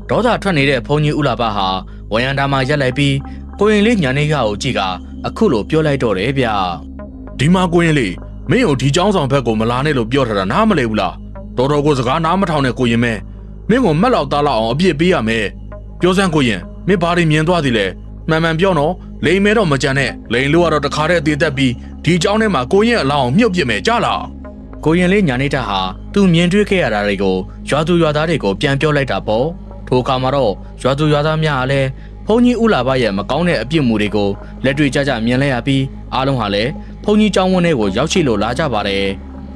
ဒေါသထွက်နေတဲ့ဘုန်းကြီးဦးလာဘဟာဝရန်တာမှာရက်လိုက်ပြီးကိုရင်လေးညာနေရကိုကြည့်ကအခုလိုပြောလိုက်တော့တယ်ဗျဒီမှာကိုရင်လေးမင်းတို့ဒီเจ้าဆောင်ဘက်ကိုမလာနဲ့လို့ပြောထားတာနားမလဲဘူးလားတော်တော်ကိုစကားနားမထောင်နဲ့ကိုရင်မဲမင်းကိုမက်လောက်သားလောက်အောင်အပြစ်ပေးရမယ်ပြောစမ်းကိုရင်မင်းဘာတွေမြင်သွားသည်လဲမှန်ပြောနော်လိန်မဲတော့မကြံနဲ့လိန်လို့ကတော့တခါတည်းတည်သက်ပြီးဒီเจ้าထဲမှာကိုရင်အလောင်းမြုပ်ပြစ်မယ်ကြားလားကိုရင်လေးညာနေတာဟာသူမြင်တွေ့ခဲ့ရတာတွေကိုရွာသူရွာသားတွေကိုပြန်ပြောလိုက်တာပေါ့ထိုအခါမှာတော့ရွာသူရွာသားများကလည်းဘုန်းကြီးဦးလာဘရဲ့မကောင်းတဲ့အပြစ်မှုတွေကိုလက်တွေ့ကြမြင်လိုက်ရပြီးအားလုံးဟာလည်းဘုန်းကြီးကျောင်းဝန်းထဲကိုရောက်ရှိလို့လာကြပါတယ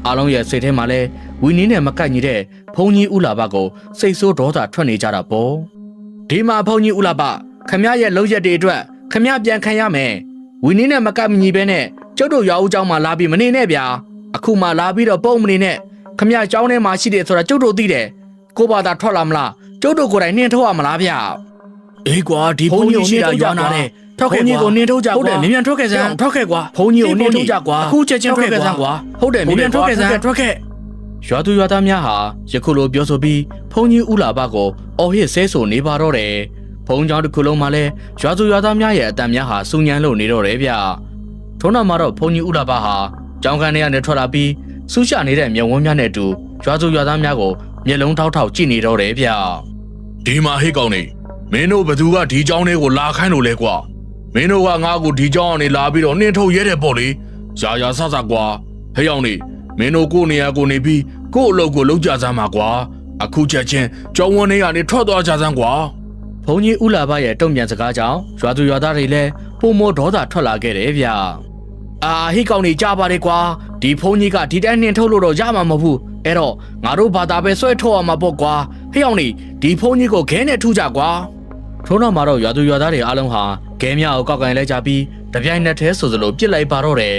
်အားလုံးရဲ့စိတ်ထဲမှာလည်းဝီနည်းနဲ့မကိုက်ညီတဲ့ဘုန်းကြီးဦးလာဘကိုစိတ်ဆိုးဒေါသထွက်နေကြတာပေါ့ဒီမှာဘုန်းကြီးဦးလာဘခမရဲ့လုံရက်တွေအတွက်ခမပြန်ခံရမယ်ဝီနည်းနဲ့မကိုက်မညီပဲနဲ့ကျုပ်တို့ရွာဦးကျောင်းမှာလာပြီးမနေနဲ့ဗျာအခုမှလာပြီးတော့ပုံမနေနဲ့ခမကျောင်းထဲမှာရှိတယ်ဆိုတာကျုပ်တို့သိတယ်ကိုဘာသာထွက်လာမလားကျုပ်တို့ကိုယ်တိုင်နှင်းထုတ်ရမလားဗျာအေးကွာဒီဘုန်းကြီးရှိတာရွာနာနဲ့ထွက်ခဲ့ကွာကိုနှင်းထုတ်ကြကွာဟုတ်တယ်မြန်ထွက်ခဲ့စမ်းထွက်ခဲ့ကွာဘုန်းကြီးကိုနှင်းထုတ်ကြကွာအခုချက်ချင်းထွက်ခဲ့စမ်းကွာဟုတ်တယ်မြန်ထွက်ခဲ့စမ်းထွက်ခဲ့ရွာသူရွာသားများဟာယခုလိုပြောဆိုပြီးဘုန်းကြီးဦးလာဘကိုအော်ဟစ်ဆဲဆိုနေပါတော့တယ်ဘုန်းကျောင်းတစ်ခုလုံးမှာလဲရွာသူရွာသားများရဲ့အတန်များဟာစူညံလို့နေတော့တယ်ဗျာထုံးနောက်မှာတော့ဘုန်းကြီးဦးလာဘဟာကျောင်းခန်းထဲကနေထွက်လာပြီးဆူးရှနေတဲ့မျက်ဝန်းများနဲ့အတူရွာသူရွာသားများကိုမျက်လုံးထောက်ထောက်ကြည့်နေတော့တယ်ဗျာဒီမှာဟိတ်ကောင်နေမင်းတို့ဘသူကဒီเจ้าလေးကိုလာခိုင်းလို့လဲကွာမင်းတို့ကငါ့ကိုဒီเจ้าကနေလာပြီးတော့နှင်းထုတ်ရဲတယ်ပေါ့လေရာဆဆကွာဟဲ့အောင်နေမင်းတို့ကိုနေရာကိုနေပြီးကို့အလုပ်ကိုလုပ်ကြစမ်းပါကွာအခုချက်ချင်းကျောင်းဝန်းထဲကနေထွက်သွားကြစမ်းကွာဘုန်းကြီးဦးလာဘရဲ့တုံ့ပြန်စကားကြောင့်ရွာသူရွာသားတွေလည်းပုံမောဒေါသထွက်လာခဲ့တယ်ဗျာဟိကောင်နေကြပါတယ်ကွာဒီဘုန်းကြီးကဒီတိုင်းနှင်းထုတ်လို့တော့ရမှာမဟုတ်ဘူးအဲ့တော့ငါတို့ဘာသာပဲဆွဲထုတ်ရမှာပေါ့ကွာဟိအောင်နေဒီဘုန်းကြီးကိုခဲနဲ့ထုကြကွာထိုးနောက်မှာတော့ရွာသူရွာသားတွေအားလုံးဟာခဲမြကိုကောက်ကန်လိုက်ကြပြီးတပြိုင်နက်တည်းဆိုစလို့ပြစ်လိုက်ပါတော့တယ်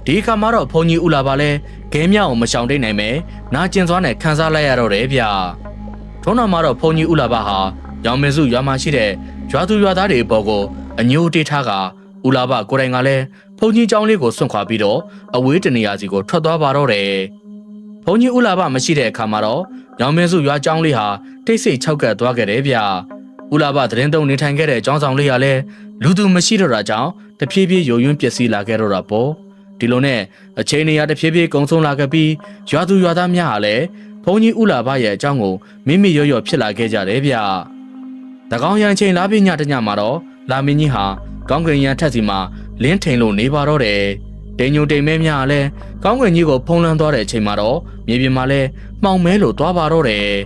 ဒီအခါမှာတော့ဘုန်းကြီးဦးလာပါလဲခဲမြကိုမရှောင်တိတ်နိုင်မယ်နာကျင်စွာနဲ့ခန်းစားလိုက်ရတော့တယ်ဗျာထိုးနောက်မှာတော့ဘုန်းကြီးဦးလာပါဟာရောင်မင်းစုရွာမှာရှိတဲ့ရွာသူရွာသားတွေအပေါ်ကိုအညိုတေးထားကဦးလာပါကိုယ်တိုင်ကလည်းဘုန်းကြီးကျောင်းလေးကိုစွန့်ခွာပြီးတော့အဝေးတနေရာစီကိုထွက်သွားပါတော့တယ်ဘုန်းကြီးဦးလာဘမရှိတဲ့အခါမှာတော့ရောင်မင်းစုရွာကျောင်းလေးဟာတိတ်ဆိတ်ခြောက်ကပ်သွားခဲ့တယ်ဗျာဦးလာဘသတင်းသုံးနေထိုင်ခဲ့တဲ့ကျောင်းဆောင်လေးဟာလည်းလူသူမရှိတော့တာကြောင့်တဖြည်းဖြည်းယိုယွင်းပျက်စီးလာခဲ့တော့တာပေါ့ဒီလိုနဲ့အချိန်နေရတဖြည်းဖြည်းကုံဆုံးလာခဲ့ပြီးရွာသူရွာသားများဟာလည်းဘုန်းကြီးဦးလာဘရဲ့အကြောင်းကိုမိမိရော့ဖြစ်လာခဲ့ကြတယ်ဗျာတကောင်ရန်ချိန်လာပြီးညတညမှာတော့လာမင်းကြီးဟာကောင်းကင်ရန်ထက်စီမှာလင်းထိန်လို့နေပါတော့တယ်တိမ်ညိုတိမ်မဲများကလည်းကောင်းကင်ကြီးကိုဖုံးလွှမ်းသွားတဲ့အချိန်မှာတော့မြေပြင်မှာလည်းမှောင်မဲလို့သွားပါတော့တယ်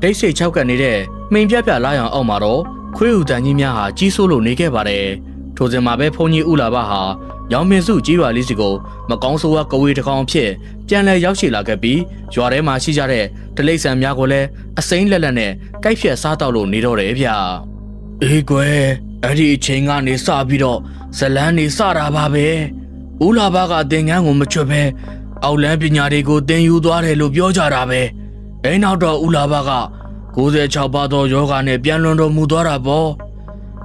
တိတ်ဆိတ်ခြောက်ကပ်နေတဲ့မိန်ပြပြလာရောင်အောက်မှာတော့ခွေးဥတန်ကြီးများဟာကြီးစိုးလို့နေခဲ့ပါတယ်ထိုစဉ်မှာပဲဘုန်းကြီးဦးလာဘဟာရောင်မင်းစုကြီးရွာလေးစီကိုမကောင်းဆိုးဝါးကဝေးတစ်ကောင်ဖြစ်ပြန်လည်ရောက်ရှိလာခဲ့ပြီးရွာထဲမှာရှိကြတဲ့တလိမ့်ဆန်များကိုလည်းအစိမ်းလက်လက်နဲ့ကိုက်ဖြတ်စားတောက်လို့နေတော့တယ်ဗျာအေးကွယ်အဲ့ဒီအချိန်ကနေစပြီးတော့ဇလန်းနေစတာပါပဲဦးလာဘကသင်္ကန်းကိုမချွတ်ပဲအောက်လန်းပညာတွေကိုသင်ယူသွားတယ်လို့ပြောကြတာပဲအဲနောက်တော့ဦးလာဘက96ပါးသောယောဂနဲ့ပြန်လွန်တော်မူသွားတာပေါ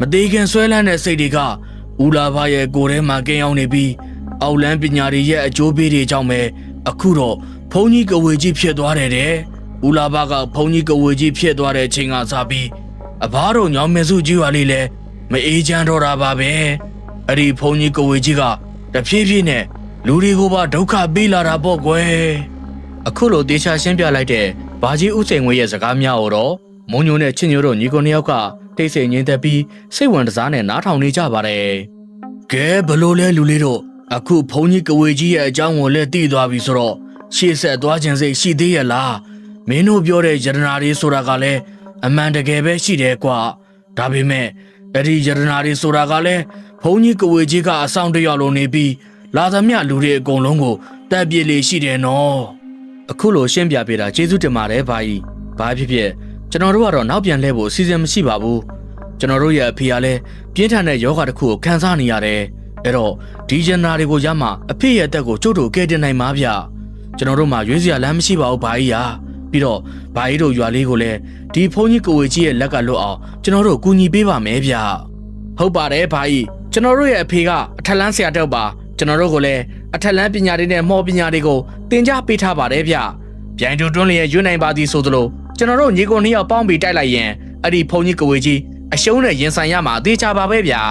့မသေးခင်ဆွဲလန်းတဲ့စိတ်တွေကဦးလာဘရဲ့ကိုယ်ထဲမှာကင်းအောင်နေပြီးအောက်လန်းပညာတွေရဲ့အကျိုးပေးတွေကြောင့်ပဲအခုတော့ဘုန်းကြီးကဝေကြီးဖြစ်သွားတယ်တဲ့ဦးလာဘကဘုန်းကြီးကဝေကြီးဖြစ်သွားတဲ့အချိန်ကစပြီးအဘတို့ညောင်မင်းစုကြီးရွာလေးလဲမအေးချမ်းတော့တာပါပဲအဲ့ဒီဘုန်းကြီးကဝေကြီးကတဖြည်းဖြည်းနဲ့လူတွေကိုပါဒုက္ခပေးလာတာပေါ့ကွယ်အခုလိုတေချာရှင်းပြလိုက်တဲ့ဘာကြီးဦးစိန်ဝေရဲ့စကားများတော့မုံညိုနဲ့ချင်းညိုတို့ညီကိုနှစ်ယောက်ကတိတ်ဆိတ်ငြင်းသက်ပြီးစိတ်ဝင်စားနဲ့နားထောင်နေကြပါတယ်ကဲဘလို့လဲလူလေးတို့အခုဘုန်းကြီးကဝေကြီးရဲ့အကြောင်းကိုလည်းသိသွားပြီဆိုတော့ရှေ့ဆက်သွားခြင်းစိတ်ရှိသေးရဲ့လားမင်းတို့ပြောတဲ့ယတနာတွေဆိုတာကလည်းအမှန်တကယ်ပဲရှိတယ်ကွာဒါပေမဲ့အဲ့ဒီယတနာတွေဆိုတာကလည်းဘုန်းကြီးကဝေကြီးကအဆောင်တယောက်လုံးနေပြီးလာသမျှလူတွေအကုန်လုံးကိုတပ်ပြစ်လေရှိတယ်နော်အခုလိုရှင်းပြပေးတာကျေးဇူးတင်ပါတယ်ဘာကြီးဘာဖြစ်ဖြစ်ကျွန်တော်တို့ကတော့နောက်ပြန်လဲဖို့အစီအစဉ်မရှိပါဘူးကျွန်တော်တို့ရဲ့အဖေကလည်းပြင်းထန်တဲ့ယောဂတစ်ခုကိုခံစားနေရတယ်အဲ့တော့ဒီဂျန်နာတွေကိုရမှအဖေရဲ့အသက်ကိုကျုပ်တို့ကယ်တင်နိုင်မှာဗျကျွန်တော်တို့မှရွေးစရာလမ်းမရှိပါဘူးဘာကြီးရာပြီးတော့ဘာကြီးတို့ရွာလေးကိုလည်းဒီဘုန်းကြီးကိုဝေကြီးရဲ့လက်ကလွတ်အောင်ကျွန်တော်တို့ကူညီပေးပါမယ်ဗျဟုတ်ပါတယ်ဘာကြီးကျွန်တော်တို့ရဲ့အဖေကအထက်လန်းဆရာတောက်ပါကျွန်တော်တို့ကိုလည်းအထက်လန်းပညာတွေနဲ့မော်ပညာတွေကိုသင်ကြားပေးထားပါတယ်ဗျပြိုင်တူတွန်းလျက်ရွတ်နိုင်ပါသည်ဆိုသလိုကျွန်တော်တို့ညီကိုနှစ်ယောက်ပေါင်းပြီးတိုက်လိုက်ရင် အဲ့ဒီဖုန်ကြီးကဝေကြီးအရှုံးနဲ့ရင်ဆိုင်ရမှာအသေးချပါပဲဗျာ